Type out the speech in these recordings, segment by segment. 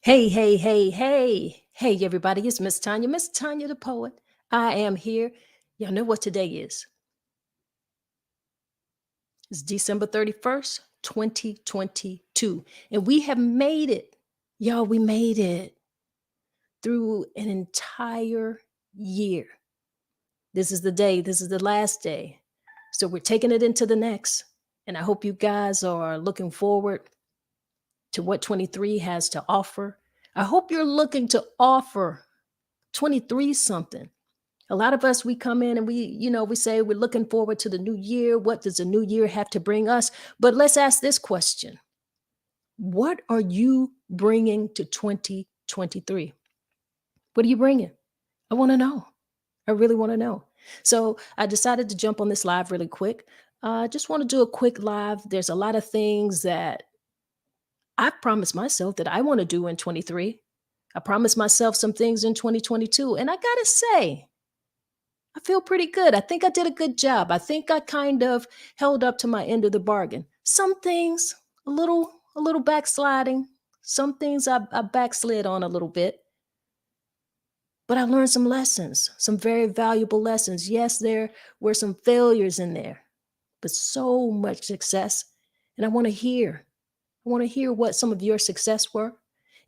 Hey, hey, hey, hey. Hey, everybody, it's Miss Tanya the poet. I am here. Y'all know what today is. It's December 31st, 2022. And we have made it. Y'all, we made it through an entire year. This is the day, this is the last day. So we're taking it into the next. And I hope you guys are looking forward to what 23 has to offer. I hope you're looking to offer 23 something. A lot of us, we come in and we say we're looking forward to the new year. What does the new year have to bring us? But let's ask this question. What are you bringing to 2023? What are you bringing? I want to know. I really want to know. So I decided to jump on this live really quick. I just want to do a quick live. There's a lot of things that I promised myself that I want to do in 23. I promised myself some things in 2022. And I got to say, I feel pretty good. I think I did a good job. I think I kind of held up to my end of the bargain. Some things a little backsliding. Some things I backslid on a little bit. But I learned some lessons, some very valuable lessons. Yes, there were some failures in there, but so much success. And I want to hear. I want to hear what some of your success were.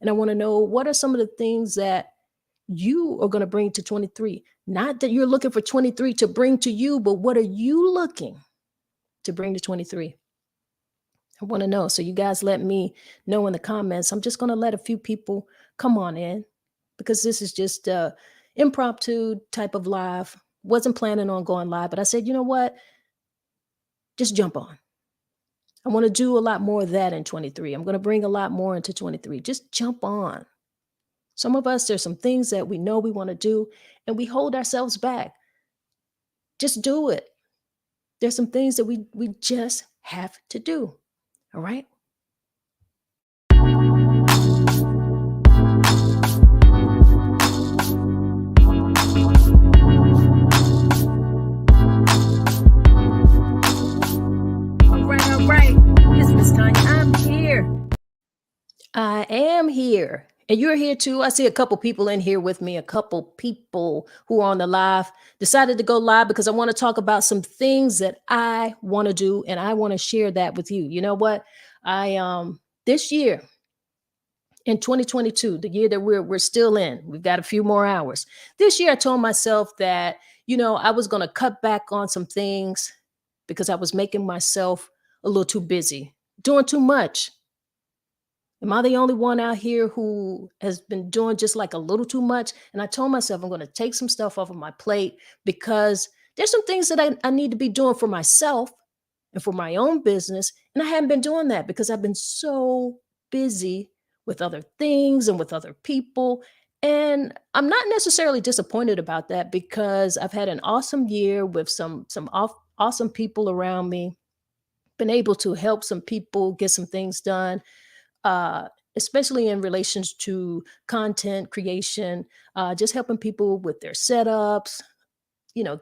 And I want to know what are some of the things that you are going to bring to 23. Not that you're looking for 23 to bring to you, but what are you looking to bring to 23? I want to know. So you guys let me know in the comments. I'm just going to let a few people come on in because this is just a impromptu type of live. Wasn't planning on going live, but I said, you know what? Just jump on. I want to do a lot more of that in 23. I'm going to bring a lot more into 23. Just jump on. Some of us, there's some things that we know we want to do and we hold ourselves back. Just do it. There's some things that we just have to do. All right. All right. Yes, Miss Tanya, I'm here. I am here. And you're here too. I see a couple people in here with me, a couple people who are on the live. Decided to go live because I want to talk about some things that I want to do and I want to share that with you. You know what? I this year in 2022, the year that we're still in, we've got a few more hours. This year I told myself that, I was going to cut back on some things because I was making myself a little too busy, doing too much. Am I the only one out here who has been doing just like a little too much? And I told myself I'm going to take some stuff off of my plate because there's some things that I need to be doing for myself and for my own business. And I haven't been doing that because I've been so busy with other things and with other people. And I'm not necessarily disappointed about that because I've had an awesome year with awesome people around me, been able to help some people get some things done, uh, especially in relations to content creation, just helping people with their setups,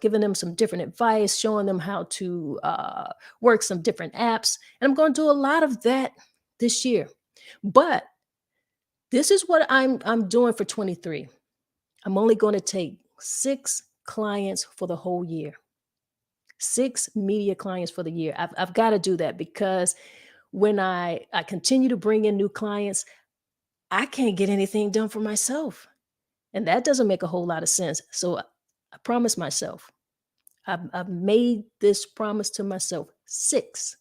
giving them some different advice, showing them how to work some different apps. And I'm going to do a lot of that this year. But this is what I'm doing for 23. I'm only going to take 6 clients for the whole year. 6 media clients for the year. I've got to do that because when I continue to bring in new clients, I can't get anything done for myself. And that doesn't make a whole lot of sense. So I promised myself, I've made this promise to myself 6.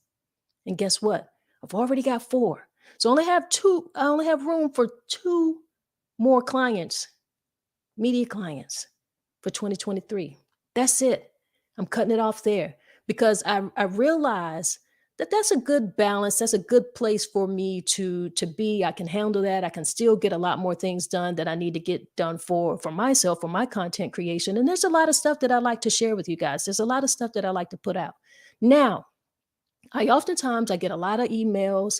And guess what? I've already got 4. So I only have room for 2 more clients, media clients for 2023. That's it. I'm cutting it off there because I realize that that's a good balance. That's a good place for me to be. I can handle that. I can still get a lot more things done that I need to get done for myself, for my content creation. And there's a lot of stuff that I like to share with you guys. There's a lot of stuff that I like to put out. Now, I get a lot of emails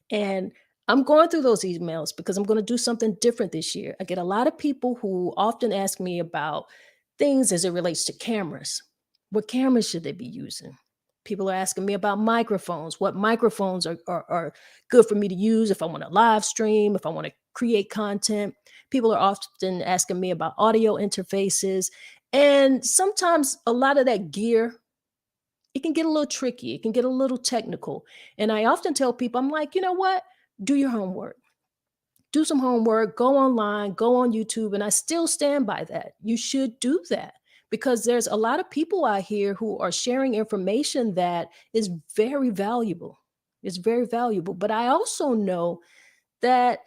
and I'm going through those emails because I'm going to do something different this year. I get a lot of people who often ask me about things as it relates to cameras. What cameras should they be using? People are asking me about microphones. What microphones are good for me to use if I want to live stream, if I want to create content. People are often asking me about audio interfaces. And sometimes a lot of that gear, it can get a little tricky. It can get a little technical. And I often tell people, I'm like, you know what? Do your homework. Do some homework, go online, go on YouTube. And I still stand by that. You should do that because there's a lot of people out here who are sharing information that is very valuable. It's very valuable. But I also know that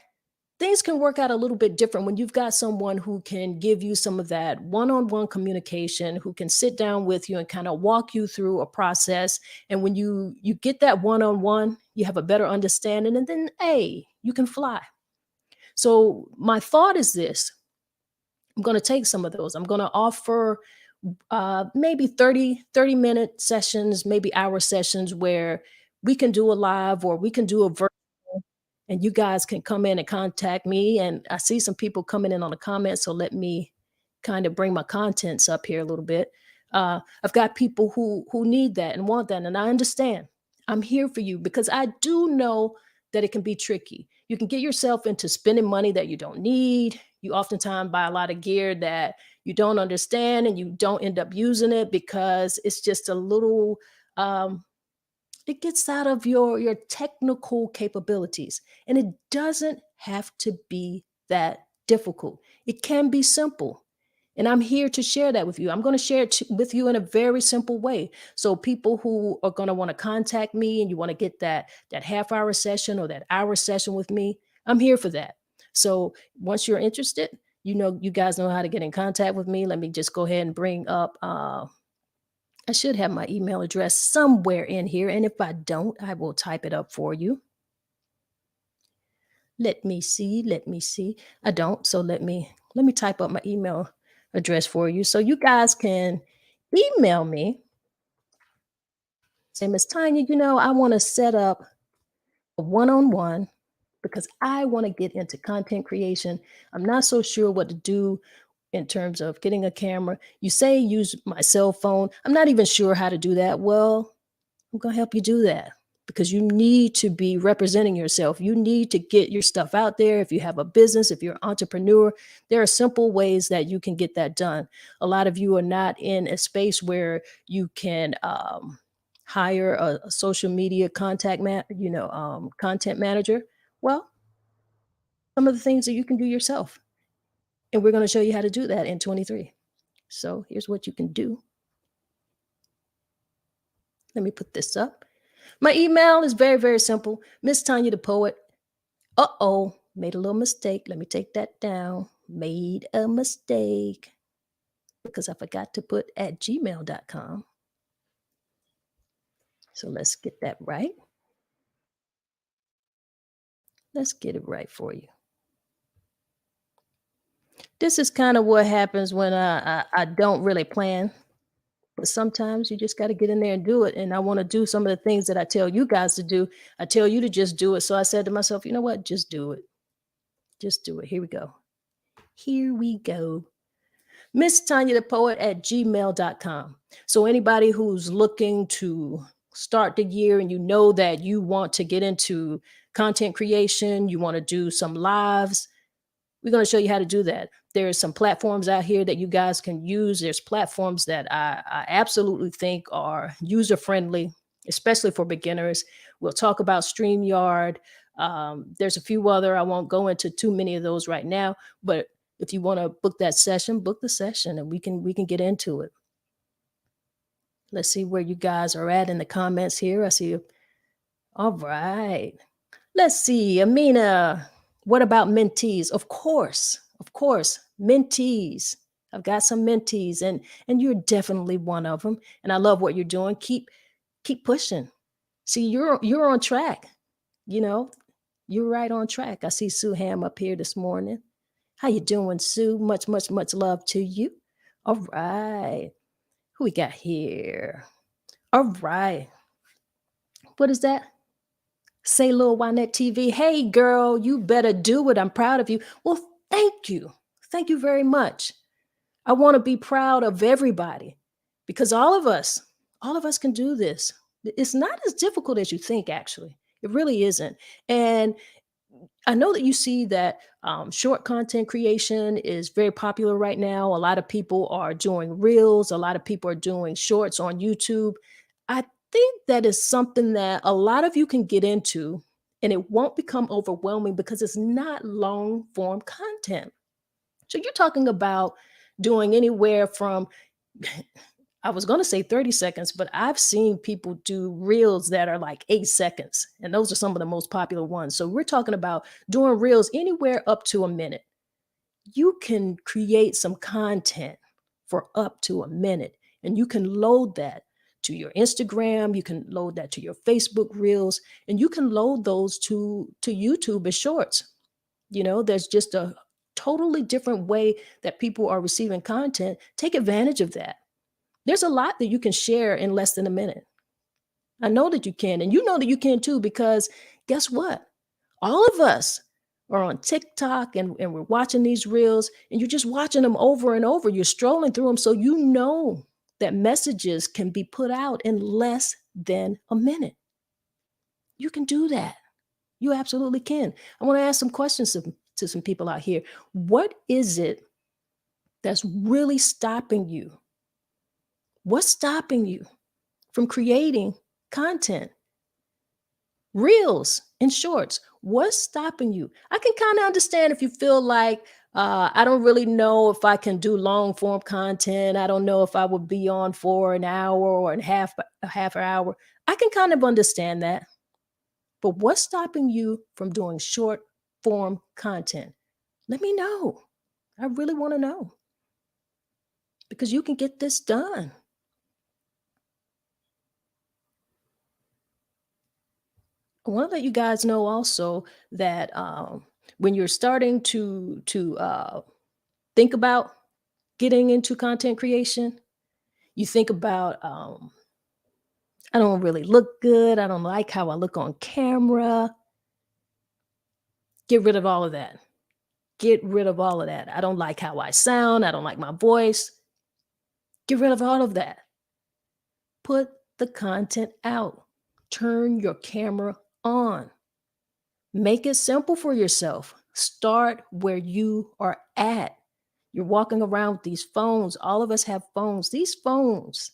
things can work out a little bit different when you've got someone who can give you some of that one-on-one communication, who can sit down with you and kind of walk you through a process. And when you get that one-on-one, you have a better understanding, and then hey, you can fly. So my thought is this: I'm going to take some of those. I'm going to offer maybe 30-minute sessions, maybe hour sessions where we can do a live or we can do a virtual, and you guys can come in and contact me. And I see some people coming in on the comments, so let me kind of bring my contents up here a little bit. I've got people who need that and want that, and I understand. I'm here for you because I do know that it can be tricky. You can get yourself into spending money that you don't need. You oftentimes buy a lot of gear that you don't understand, and you don't end up using it because it's just a little um, it gets out of your technical capabilities, and it doesn't have to be that difficult. It can be simple, and I'm here to share that with you. I'm going to share it with you in a very simple way. So people who are going to want to contact me and you want to get that half-hour session or that hour session with me, I'm here for that. So once you're interested, you guys know how to get in contact with me. Let me just go ahead and bring up I should have my email address somewhere in here, and if I don't, I will type it up for you. Let me see, let me see. I don't, so let me type up my email address for you so you guys can email me. Say, Miss Tanya, I want to set up a one-on-one because I want to get into content creation. I'm not so sure what to do in terms of getting a camera. You say use my cell phone. I'm not even sure how to do that. Well, I'm going to help you do that because you need to be representing yourself. You need to get your stuff out there. If you have a business, if you're an entrepreneur, there are simple ways that you can get that done. A lot of you are not in a space where you can hire a social media content manager. Well, some of the things that you can do yourself. And we're going to show you how to do that in 23. So here's what you can do. Let me put this up. My email is very, very simple. Miss Tanya the Poet. Uh-oh, made a little mistake. Let me take that down. Made a mistake because I forgot to put at gmail.com. So let's get that right. Let's get it right for you. This is kind of what happens when I don't really plan. But sometimes you just got to get in there and do it. And I want to do some of the things that I tell you guys to do. I tell you to just do it. So I said to myself, you know what? Just do it. Just do it. Here we go. Here we go. Miss Tanya the Poet at gmail.com. So anybody who's looking to start the year and you know that you want to get into content creation, you want to do some lives, we're going to show you how to do that. There's some platforms out here that you guys can use. There's platforms that I absolutely think are user friendly, especially for beginners. We'll talk about StreamYard. There's a few other. I won't go into too many of those right now, but if you want to book that session, book the session, and we can get into it. Let's see where you guys are at in the comments here. I see. All right. Let's see, Amina. What about mentees? Of course, mentees. I've got some mentees, and you're definitely one of them. And I love what you're doing. Keep pushing. See, you're on track. You know, you're right on track. I see Sue Ham up here this morning. How you doing, Sue? Much, much, much love to you. All right. Who we got here? All right. What is that? Say Lil Wynette TV. Hey, girl, you better do it. I'm proud of you. Well, thank you. Thank you very much. I want to be proud of everybody because all of us can do this. It's not as difficult as you think, actually. It really isn't. And I know that you see that short content creation is very popular right now. A lot of people are doing reels, a lot of people are doing shorts on YouTube. I think that is something that a lot of you can get into, and it won't become overwhelming because it's not long form content. So you're talking about doing anywhere from I was going to say 30 seconds, but I've seen people do reels that are like 8 seconds, and those are some of the most popular ones. So we're talking about doing reels anywhere up to a minute. You can create some content for up to a minute, and you can load that to your Instagram, you can load that to your Facebook reels, and you can load those to YouTube as shorts. There's just a totally different way that people are receiving content. Take advantage of that. There's a lot that you can share in less than a minute. I know that you can, and you know that you can too, because guess what? All of us are on TikTok and we're watching these reels, and you're just watching them over and over. You're strolling through them. So you know that messages can be put out in less than a minute. You can do that. You absolutely can. I want to ask some questions to some people out here. What is it that's really stopping you? What's stopping you from creating content, reels, and shorts? What's stopping you? I can kind of understand if you feel like, I don't really know if I can do long form content. I don't know if I would be on for an hour or a half an hour. I can kind of understand that. But what's stopping you from doing short form content? Let me know. I really want to know, because you can get this done. I want to let you guys know also that when you're starting to think about getting into content creation, you think about, I don't really look good. I don't like how I look on camera. Get rid of all of that. Get rid of all of that. I don't like how I sound. I don't like my voice. Get rid of all of that. Put the content out. Turn your camera on. Make it simple for yourself. Start where you are at. You're walking around with these phones. All of us have phones. These phones,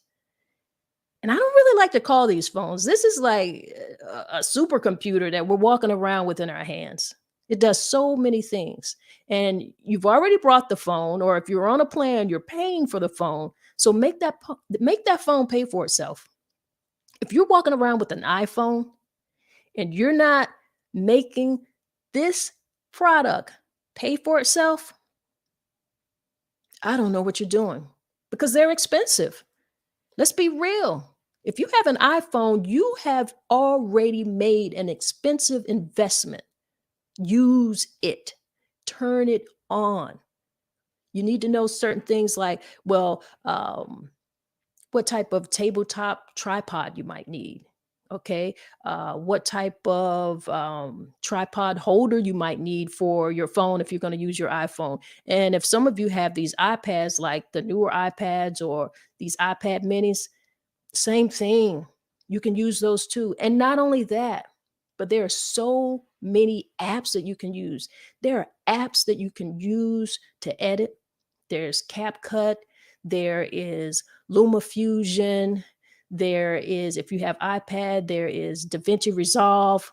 and I don't really like to call these phones. This is like a supercomputer that we're walking around with in our hands. It does so many things. And you've already brought the phone, or if you're on a plan, you're paying for the phone. So make that phone pay for itself. If you're walking around with an iPhone and you're not making this product pay for itself, I don't know what you're doing, because they're expensive. Let's be real. If you have an iPhone, you have already made an expensive investment. Use it, turn it on. You need to know certain things like, well, what type of tabletop tripod you might need. Okay. What type of tripod holder you might need for your phone if you're going to use your iPhone. And if some of you have these iPads, like the newer iPads or these iPad minis, same thing. You can use those too. And not only that, but there are so many apps that you can use. There are apps that you can use to edit. There's CapCut, there is LumaFusion, there is, if you have iPad, there is DaVinci Resolve.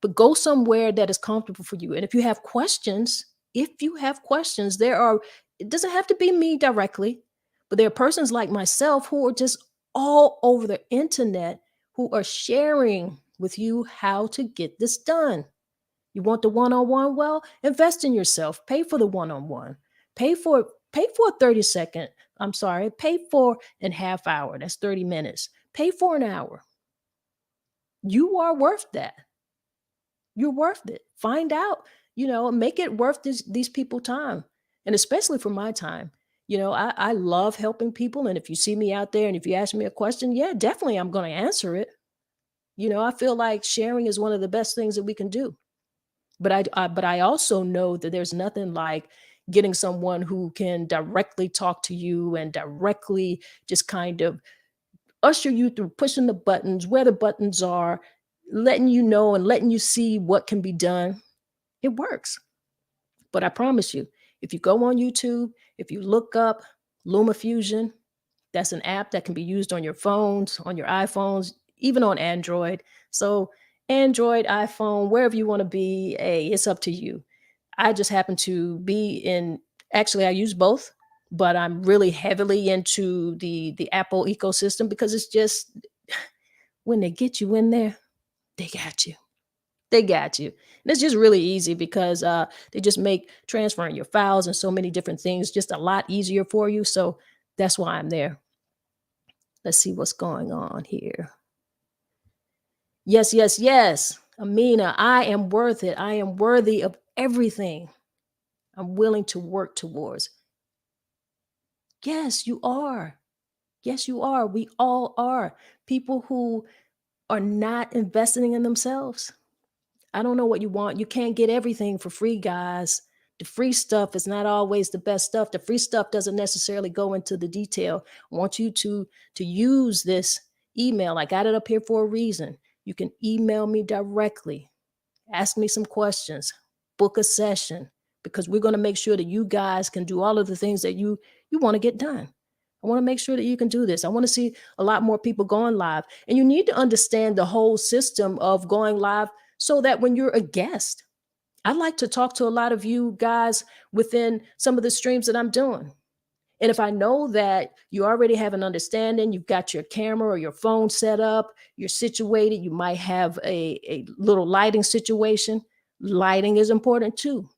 But go somewhere that is comfortable for you. And if you have questions, there are, it doesn't have to be me directly, but there are persons like myself who are just all over the internet who are sharing with you how to get this done. You want the one-on-one? Well, invest in yourself. Pay for the one-on-one. Pay for pay for a 30 second. I'm sorry, pay for an half hour. That's 30 minutes. Pay for an hour. You are worth that. You're worth it. Find out, make it worth these people time. And especially for my time. I love helping people. And if you see me out there and if you ask me a question, yeah, definitely I'm going to answer it. I feel like sharing is one of the best things that we can do. But I also know that there's nothing like getting someone who can directly talk to you and directly just kind of usher you through pushing the buttons, where the buttons are, letting you know and letting you see what can be done. It works. But I promise you, if you go on YouTube, if you look up LumaFusion, that's an app that can be used on your phones, on your iPhones, even on Android. So, Android, iPhone, wherever you want to be, hey, it's up to you. I just happen to be in, actually, I use both, but I'm really heavily into the Apple ecosystem because it's just when they get you in there, they got you. They got you. And it's just really easy because they just make transferring your files and so many different things just a lot easier for you. So that's why I'm there. Let's see what's going on here. Yes, yes, yes. Amina, I am worth it. I am worthy of everything I'm willing to work towards. Yes, you are. Yes, you are. We all are. People who are not investing in themselves. I don't know what you want. You can't get everything for free, guys. The free stuff is not always the best stuff. The free stuff doesn't necessarily go into the detail. I want you to use this email. I got it up here for a reason. You can email me directly. Ask me some questions. Book a session because we're going to make sure that you guys can do all of the things that you want to get done. I want to make sure that you can do this. I want to see a lot more people going live. And you need to understand the whole system of going live so that when you're a guest, I'd like to talk to a lot of you guys within some of the streams that I'm doing. And if I know that you already have an understanding, you've got your camera or your phone set up, you're situated, you might have a little lighting situation. Lighting is important too.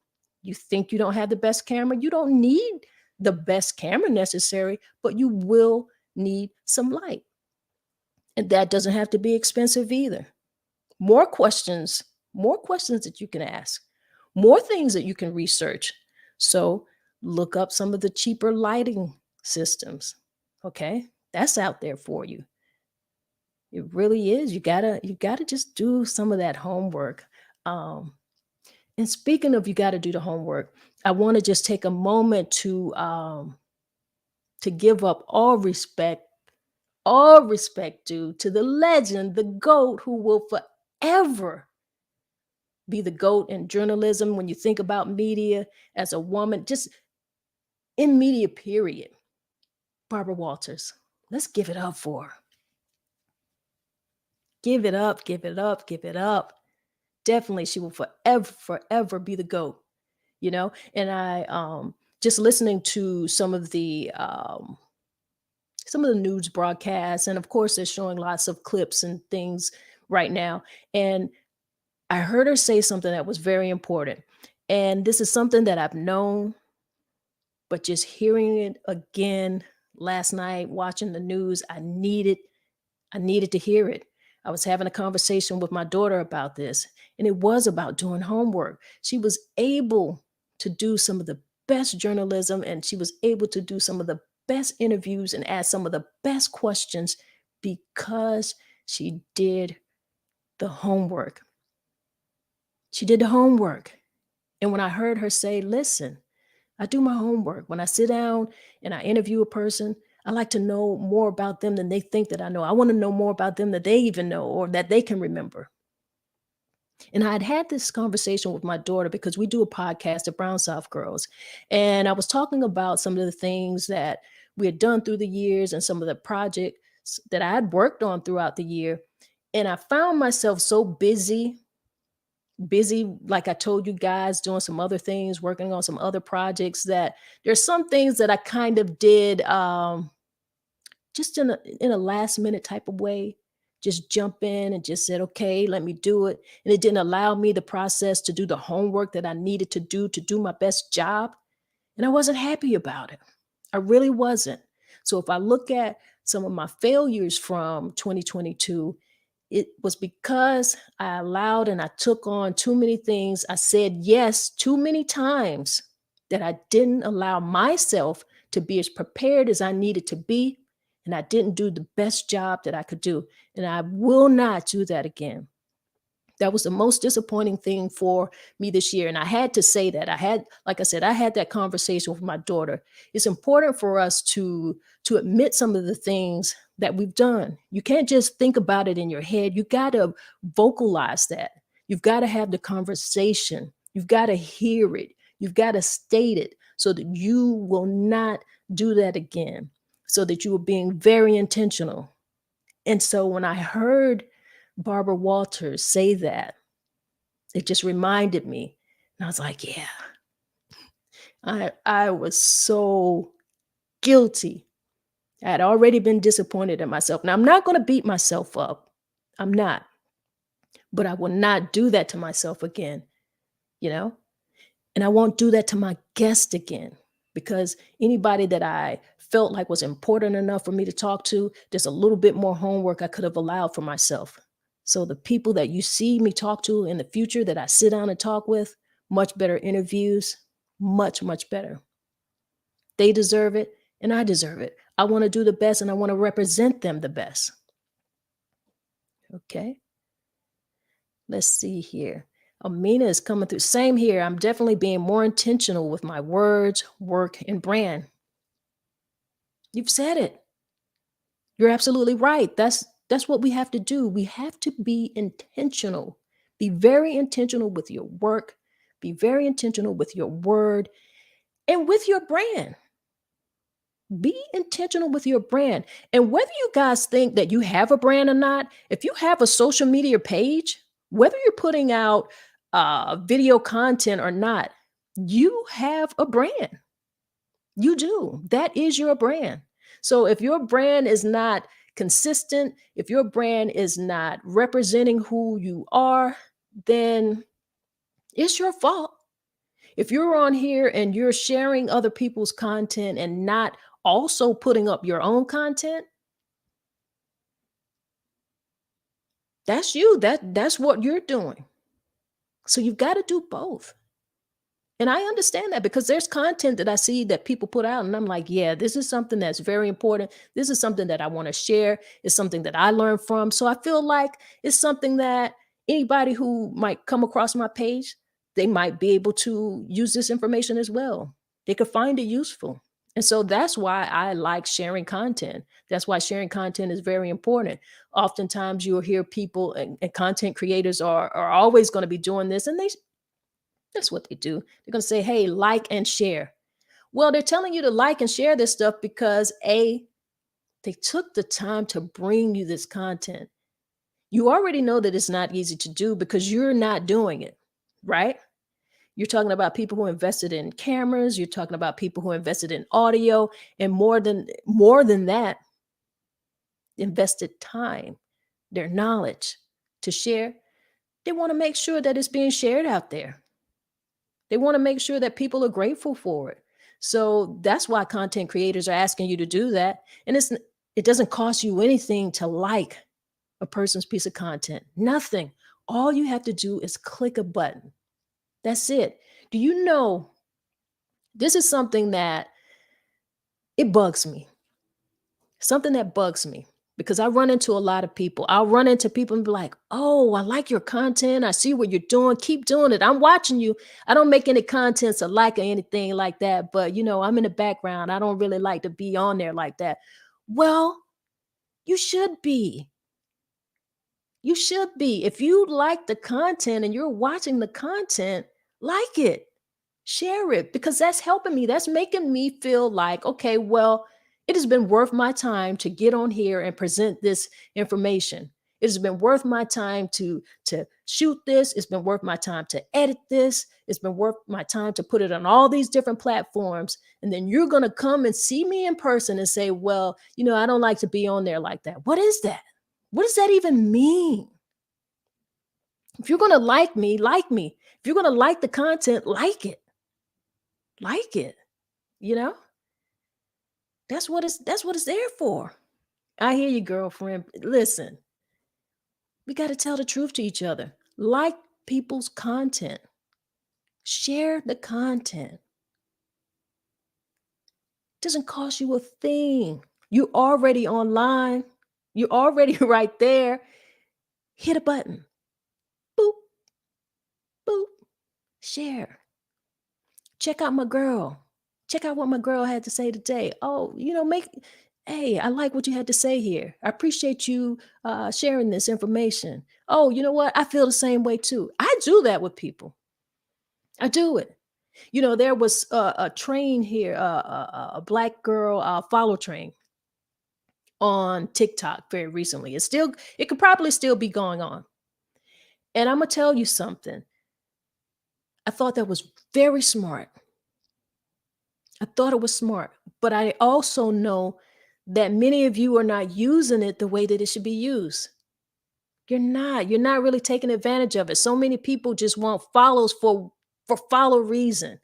You think you don't have the best camera, you don't need the best camera necessary, but you will need some light. And that doesn't have to be expensive either. More questions that you can ask, more things that you can research. So look up some of the cheaper lighting systems. Okay. That's out there for you. It really is. You gotta just do some of that homework. Um, and speaking of you gotta do the homework, I want to just take a moment to give up all respect due to the legend, the GOAT who will forever be the GOAT in journalism when you think about media as a woman, just in media, period. Barbara Walters. Let's give it up for her. Give it up, give it up, give it up. Definitely, she will forever be the GOAT, you know? And I just listening to some of the news broadcasts, and of course, they're showing lots of clips and things right now. And I heard her say something that was very important. And this is something that I've known, but just hearing it again last night, watching the news, I needed to hear it. I was having a conversation with my daughter about this, and it was about doing homework. She was able to do some of the best journalism, and she was able to do some of the best interviews and ask some of the best questions because she did the homework. She did the homework. And when I heard her say, listen, I do my homework. When I sit down and I interview a person, I like to know more about them than they think that I know. I want to know more about them that they even know or that they can remember. And I had this conversation with my daughter because we do a podcast at Brown South Girls. And I was talking about some of the things that we had done through the years and some of the projects that I had worked on throughout the year. And I found myself so busy, like I told you guys, doing some other things, working on some other projects, that there's some things that I kind of did just in a last minute type of way, just jump in and just said, okay, let me do it. And it didn't allow me the process to do the homework that I needed to do my best job. And I wasn't happy about it. I really wasn't. So if I look at some of my failures from 2022, it was because I allowed and I took on too many things. I said yes too many times that I didn't allow myself to be as prepared as I needed to be. And I didn't do the best job that I could do. And I will not do that again. That was the most disappointing thing for me this year. And I had to say that. Like I said, I had that conversation with my daughter. It's important for us to admit some of the things that we've done. You can't just think about it in your head. You got to vocalize that. You've got to have the conversation. You've got to hear it. You've got to state it so that you will not do that again, so that you are being very intentional. And so when I heard Barbara Walters say that, it just reminded me. And I was like, yeah, I was so guilty. I had already been disappointed in myself. Now, I'm not going to beat myself up. I'm not. But I will not do that to myself again, you know? And I won't do that to my guest again, because anybody that I felt like was important enough for me to talk to, there's a little bit more homework I could have allowed for myself. So the people that you see me talk to in the future that I sit down and talk with, much better interviews, much, much better. They deserve it and I deserve it. I want to do the best and I want to represent them the best. Okay. Let's see here. Amina is coming through. Same here. I'm definitely being more intentional with my words, work, and brand. You've said it. You're absolutely right. That's what we have to do. We have to be intentional. Be very intentional with your work. Be very intentional with your word and with your brand. Be intentional with your brand. And whether you guys think that you have a brand or not, if you have a social media page, whether you're putting out video content or not, you have a brand. You do. That is your brand. So if your brand is not consistent, if your brand is not representing who you are, then it's your fault. If you're on here and you're sharing other people's content and not also putting up your own content, that's you. That's what you're doing. So you've got to do both. And I understand that because there's content that I see that people put out, and I'm like, yeah, this is something that's very important. This is something that I want to share. It's something that I learned from. So I feel like it's something that anybody who might come across my page, they might be able to use this information as well. They could find it useful. And so that's why I like sharing content. That's why sharing content is very important. Oftentimes you'll hear people and content creators are always going to be doing this, and that's what they do. They're going to say, hey, like and share. Well, they're telling you to like and share this stuff because A, they took the time to bring you this content. You already know that it's not easy to do because you're not doing it, right? You're talking about people who invested in cameras, you're talking about people who invested in audio, and more than that, invested time, their knowledge to share. They want to make sure that it's being shared out there. They want to make sure that people are grateful for it. So that's why content creators are asking you to do that. And it doesn't cost you anything to like a person's piece of content. Nothing. All you have to do is click a button. That's it. Do you know this is something that it bugs me? Something that bugs me because I run into a lot of people. I'll run into people and be like, oh, I like your content. I see what you're doing. Keep doing it. I'm watching you. I don't make any contents or like or anything like that. But, I'm in the background. I don't really like to be on there like that. Well, you should be. You should be. If you like the content and you're watching the content, like it. Share it because that's helping me. That's making me feel like, okay, well, it has been worth my time to get on here and present this information. It has been worth my time to shoot this. It's been worth my time to edit this. It's been worth my time to put it on all these different platforms. And then you're going to come and see me in person and say, well, I don't like to be on there like that. What is that? What does that even mean? If you're going to like me, like me. If you're going to like the content, like it. Like it, you know? That's what it's there for. I hear you, girlfriend. Listen, we got to tell the truth to each other. Like people's content. Share the content. Doesn't cost you a thing. You're already online. You're already right there. Hit a button. Boop, boop. Share. Check out my girl. Check out what my girl had to say today. Oh, hey, I like what you had to say here. I appreciate you sharing this information. Oh, you know what? I feel the same way too. I do that with people. I do it. There was a train here, a black girl follow train on TikTok very recently. It could probably still be going on. And I'm gonna tell you something. I thought that was very smart. I thought it was smart, but I also know that many of you are not using it the way that it should be used. You're not. You're not really taking advantage of it. So many people just want follows for follow reason.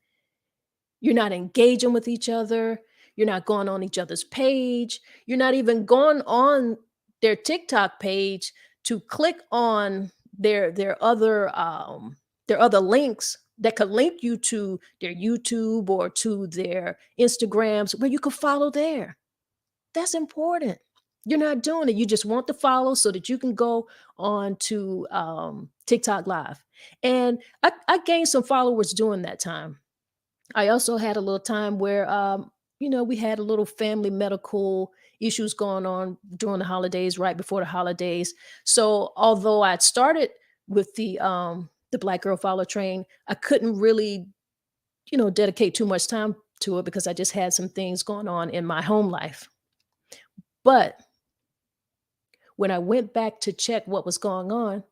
You're not engaging with each other. You're not going on each other's page. You're not even going on their TikTok page to click on their other links that could link you to their YouTube or to their Instagrams where you could follow there. That's important. You're not doing it. You just want to follow so that you can go on to TikTok Live. And I gained some followers during that time. I also had a little time where, we had a little family medical issues going on during the holidays, right before the holidays. So although I'd started with the Black Girl Follow Train, I couldn't really, dedicate too much time to it because I just had some things going on in my home life. But when I went back to check what was going on,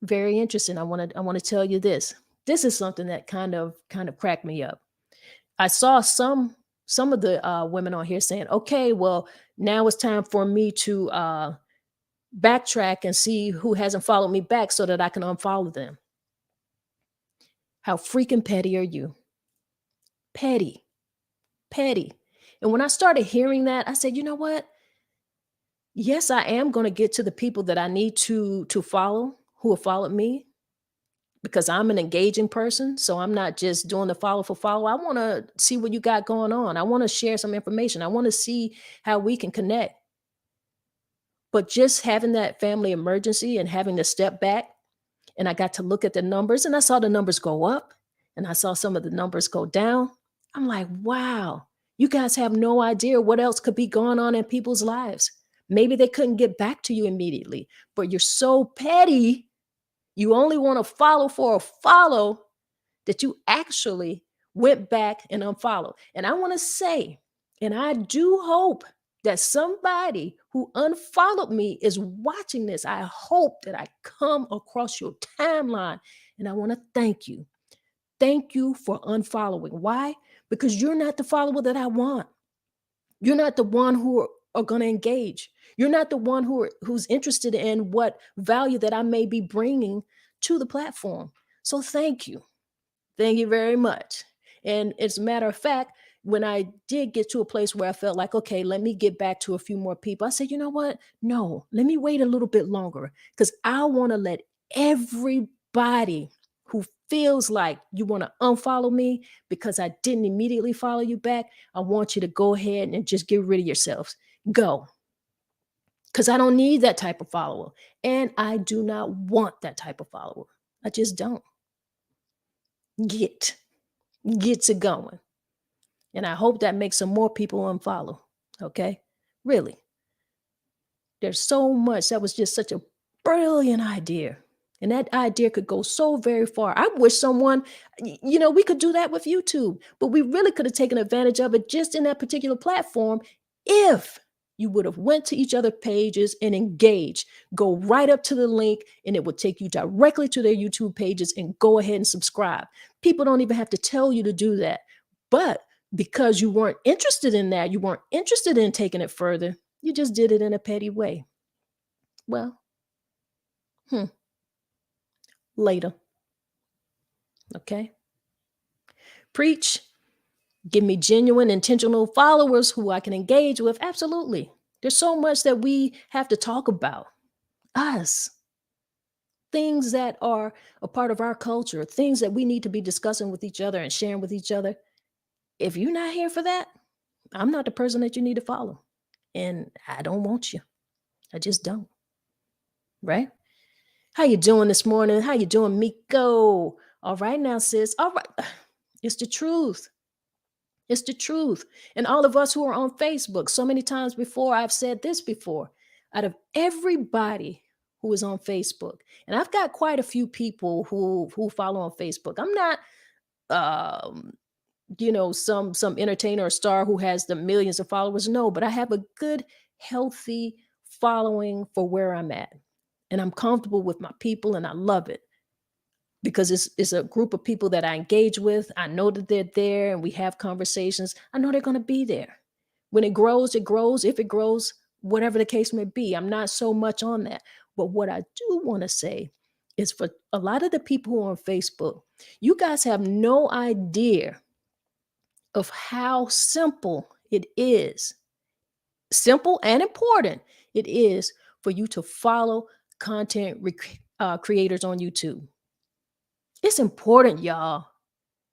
very interesting. I want to tell you this. This is something that kind of cracked me up. I saw some of the women on here saying, "Okay, well, now it's time for me to backtrack and see who hasn't followed me back so that I can unfollow them." How freaking petty are you? Petty, petty. And when I started hearing that, I said, "You know what? Yes, I am going to get to the people that I need to follow who have followed me because I'm an engaging person. So I'm not just doing the follow for follow. I want to see what you got going on. I want to share some information. I want to see how we can connect." But just having that family emergency and having to step back, and I got to look at the numbers and I saw the numbers go up and I saw some of the numbers go down. I'm like, wow, you guys have no idea what else could be going on in people's lives. Maybe they couldn't get back to you immediately, but you're so petty. You only want to follow for a follow that you actually went back and unfollowed. And I want to say, and I do hope that somebody who unfollowed me is watching this. I hope that I come across your timeline and I want to thank you. Thank you for unfollowing. Why? Because you're not the follower that I want. You're not the one who are going to engage. You're not the one who's interested in what value that I may be bringing to the platform. So thank you. Thank you very much. And as a matter of fact, when I did get to a place where I felt like, okay, let me get back to a few more people, I said, you know what? No, let me wait a little bit longer because I want to let everybody who feels like you want to unfollow me because I didn't immediately follow you back, I want you to go ahead and just get rid of yourselves. Go. Because I don't need that type of follower. And I do not want that type of follower. I just don't. Get. Gets it going. And I hope that makes some more people unfollow. Okay? Really. There's so much. That was just such a brilliant idea. And that idea could go so very far. I wish someone, we could do that with YouTube, but we really could have taken advantage of it just in that particular platform if you would have went to each other pages and engaged. Go right up to the link and it would take you directly to their YouTube pages and go ahead and subscribe. People don't even have to tell you to do that. But because you weren't interested in that, you weren't interested in taking it further, you just did it in a petty way. Well, later. Okay. Preach. Give me genuine, intentional followers who I can engage with. Absolutely. There's so much that we have to talk about. Us. Things that are a part of our culture, things that we need to be discussing with each other and sharing with each other. If you're not here for that, I'm not the person that you need to follow. And I don't want you. I just don't. Right? How you doing this morning? How you doing, Miko? All right now, sis. All right. It's the truth. It's the truth. And all of us who are on Facebook, so many times before, I've said this before, out of everybody who is on Facebook, and I've got quite a few people who follow on Facebook. I'm not um, some entertainer or star who has the millions of followers. No, but I have a good, healthy following for where I'm at. And I'm comfortable with my people and I love it because it's a group of people that I engage with. I know that they're there and we have conversations. I know they're going to be there. When it grows, it grows. If it grows, whatever the case may be, I'm not so much on that. But what I do want to say is for a lot of the people who are on Facebook, you guys have no idea of how simple and important it is for you to follow creators on YouTube. It's important, y'all.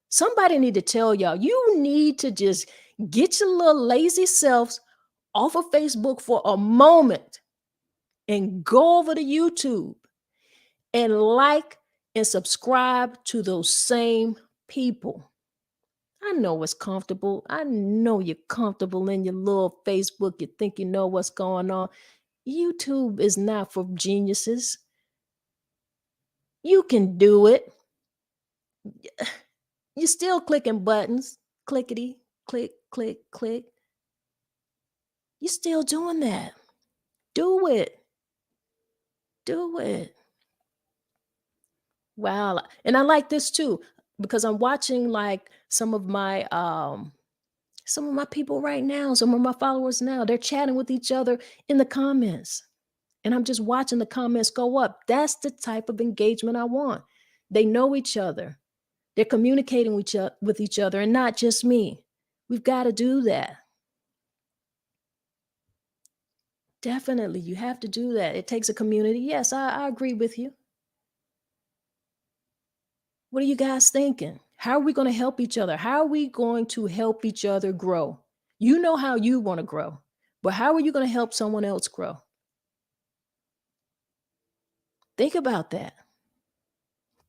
Somebody need to tell y'all, you need to just get your little lazy selves off of Facebook for a moment and go over to YouTube and like and subscribe to those same people. I know it's comfortable. I know you're comfortable in your little Facebook. You think you know what's going on. YouTube is not for geniuses. You can do it. You're still clicking buttons. Clickety, click, click, click. You're still doing that. Do it. Do it. Wow. And I like this too, because I'm watching like some of my people right now, some of my followers now, they're chatting with each other in the comments. And I'm just watching the comments go up. That's the type of engagement I want. They know each other. They're communicating with each other and not just me. We've got to do that. Definitely, you have to do that. It takes a community. Yes, I agree with you. What are you guys thinking? How are we going to help each other? How are we going to help each other grow? You know how you want to grow, but how are you going to help someone else grow? Think about that.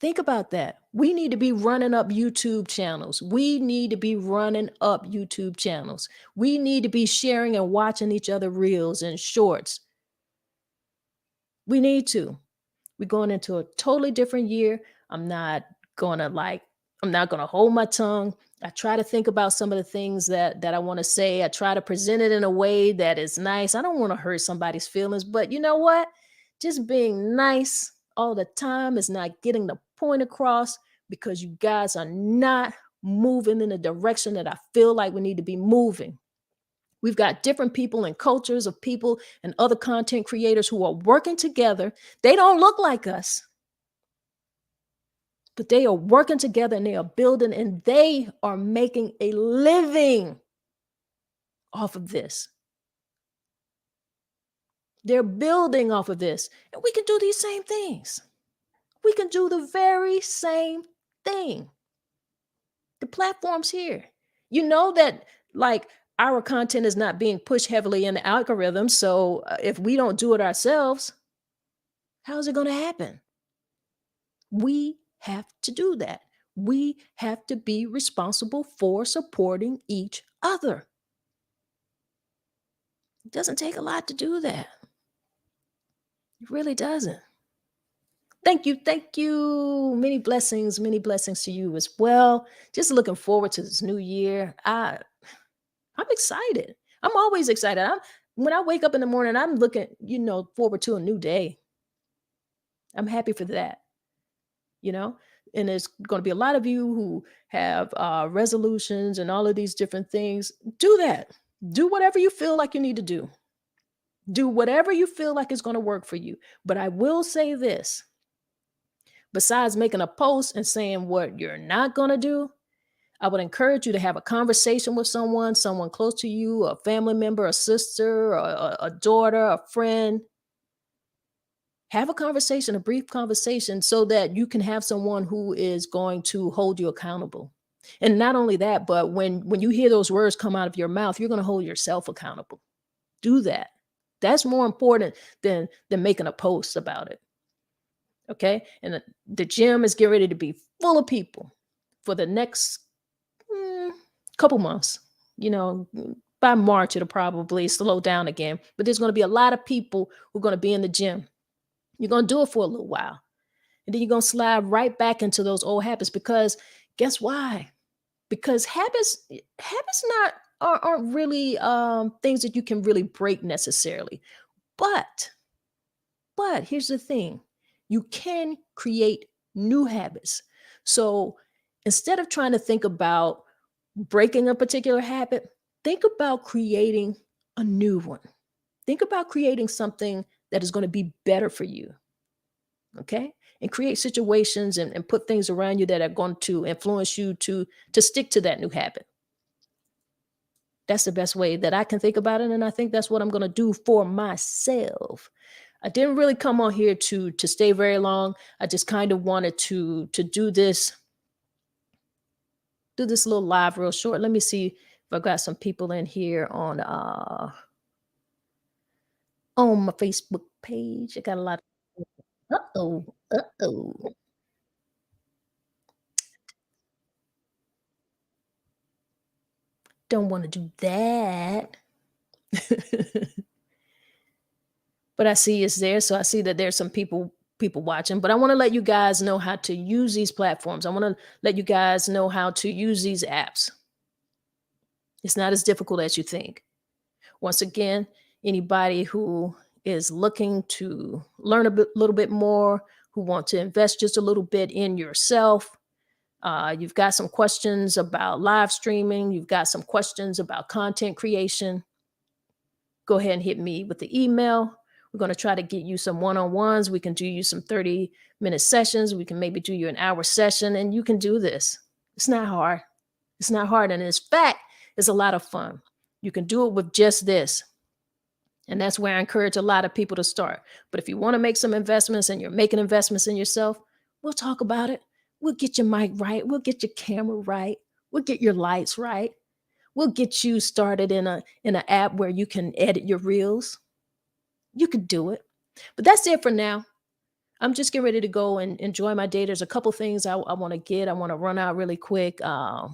Think about that. We need to be running up YouTube channels. We need to be running up YouTube channels. We need to be sharing and watching each other reels and shorts. We need to. We're going into a totally different year. I'm not gonna like, I'm not gonna hold my tongue. I try to think about some of the things that I want to say. I try to present it in a way that is nice. I don't want to hurt somebody's feelings, but you know what? Just being nice all the time is not getting the point across because you guys are not moving in the direction that I feel like we need to be moving. We've got different people and cultures of people and other content creators who are working together. They don't look like us, but they are working together and they are building and they are making a living off of this. They're building off of this. And we can do these same things. We can do the very same thing. The platform's here. You know that like our content is not being pushed heavily in the algorithm. So if we don't do it ourselves, how's it going to happen? We have to do that. We have to be responsible for supporting each other. It doesn't take a lot to do that. It really doesn't. Thank you. Thank you. Many blessings to you as well. Just looking forward to this new year. I'm excited. I'm always excited. When I wake up in the morning, I'm looking, forward to a new day. I'm happy for that, you know? And there's going to be a lot of you who have resolutions and all of these different things. Do that. Do whatever you feel like you need to do. Do whatever you feel like is going to work for you. But I will say this, besides making a post and saying what you're not going to do, I would encourage you to have a conversation with someone close to you, a family member, a sister, a daughter, a friend. Have a conversation, a brief conversation, so that you can have someone who is going to hold you accountable. And not only that, but when you hear those words come out of your mouth, you're going to hold yourself accountable. Do that. That's more important than making a post about it. Okay? And the gym is getting ready to be full of people for the next couple months. By March, it'll probably slow down again. But there's going to be a lot of people who are going to be in the gym. You're going to do it for a little while. And then you're going to slide right back into those old habits because Guess why? Because habits not aren't really things that you can really break necessarily. But here's the thing. You can create new habits. So instead of trying to think about breaking a particular habit, think about creating a new one. Think about creating something that is going to be better for you. Okay. And create situations and put things around you that are going to influence you to stick to that new habit. That's the best way that I can think about it. And I think that's what I'm going to do for myself. I didn't really come on here to stay very long. I just kind of wanted to do this little live real short. Let me see if I've got some people in here on my Facebook page. I got a lot. Uh-oh. Uh-oh. Don't want to do that. But I see it's there. So I see that there's some people watching. But I want to let you guys know how to use these platforms. I want to let you guys know how to use these apps. It's not as difficult as you think. Once again, anybody who is looking to learn little bit more, who want to invest just a little bit in yourself, you've got some questions about live streaming, you've got some questions about content creation, go ahead and hit me with the email. We're going to try to get you some one-on-ones. We can do you some 30-minute sessions. We can maybe do you an hour session, and you can do this. It's not hard. It's not hard. And in fact, it's a lot of fun. You can do it with just this. And that's where I encourage a lot of people to start. But if you want to make some investments and you're making investments in yourself, we'll talk about it. We'll get your mic right. We'll get your camera right. We'll get your lights right. We'll get you started in an app where you can edit your reels. You could do it. But that's it for now. I'm just getting ready to go and enjoy my day. There's a couple things I want to get. I want to run out really quick. I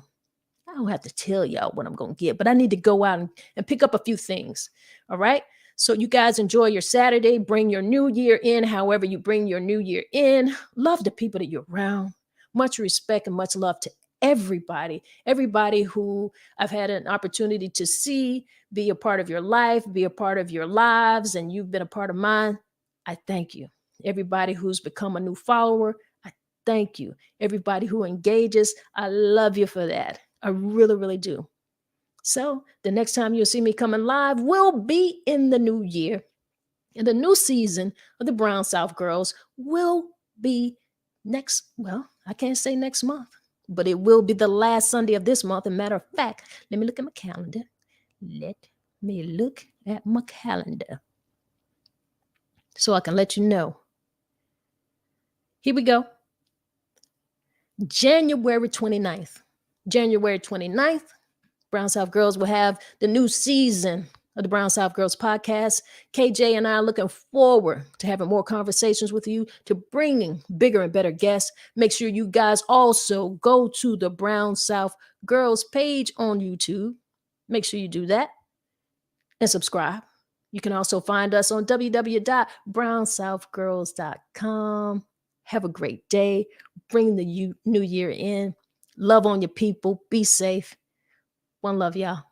don't have to tell y'all what I'm going to get, but I need to go out and pick up a few things. All right. So you guys enjoy your Saturday. Bring your new year in, however you bring your new year in. Love the people that you're around. Much respect and much love to everybody who I've had an opportunity to see, be a part of your life, be a part of your lives, and you've been a part of mine. I thank you. Everybody who's become a new follower, I thank you. Everybody who engages, I love you for that. I really, really do. So the next time you'll see me coming live will be in the new year. And the new season of the Brown South Girls will be well, I can't say next month, but it will be the last Sunday of this month. As a matter of fact, let me look at my calendar. Let me look at my calendar so I can let you know. Here we go. January 29th. January 29th, Brown South Girls will have the new season of the Brown South Girls podcast. KJ and I are looking forward to having more conversations with you, to bringing bigger and better guests. Make sure you guys also go to the Brown South Girls page on YouTube. Make sure you do that and subscribe. You can also find us on www.brownsouthgirls.com. Have a great day. Bring the new year in. Love on your people. Be safe. One love, y'all.